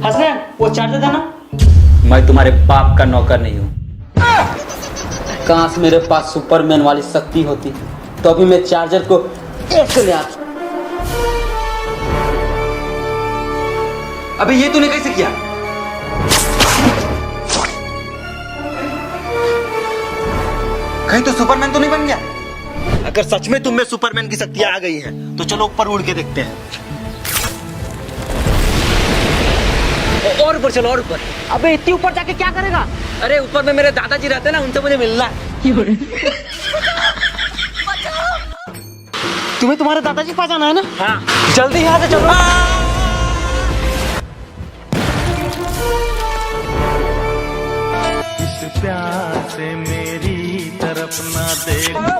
हसनैन वो चार्जर देना। मैं तुम्हारे बाप का नौकर नहीं हूँ। काश मेरे पास सुपरमैन वाली शक्ति होती तो अभी मैं चार्जर को ऐसे ले आता। अबे ये तूने कैसे किया? कहीं तो सुपरमैन तो नहीं बन गया? अगर सच में तुम में सुपरमैन की शक्तियां आ गई हैं तो चलो ऊपर उड़ के देखते हैं। और ऊपर चलो, और ऊपर। अबे इतनी ऊपर जाके क्या करेगा? अरे ऊपर में मेरे दादाजी रहते हैं ना, उनसे मुझे मिलना है। तुम्हें तुम्हारे दादाजी के पास जाना है ना? हाँ जल्दी यहाँ से चलो। इस प्यार से मेरी तरफ ना देख।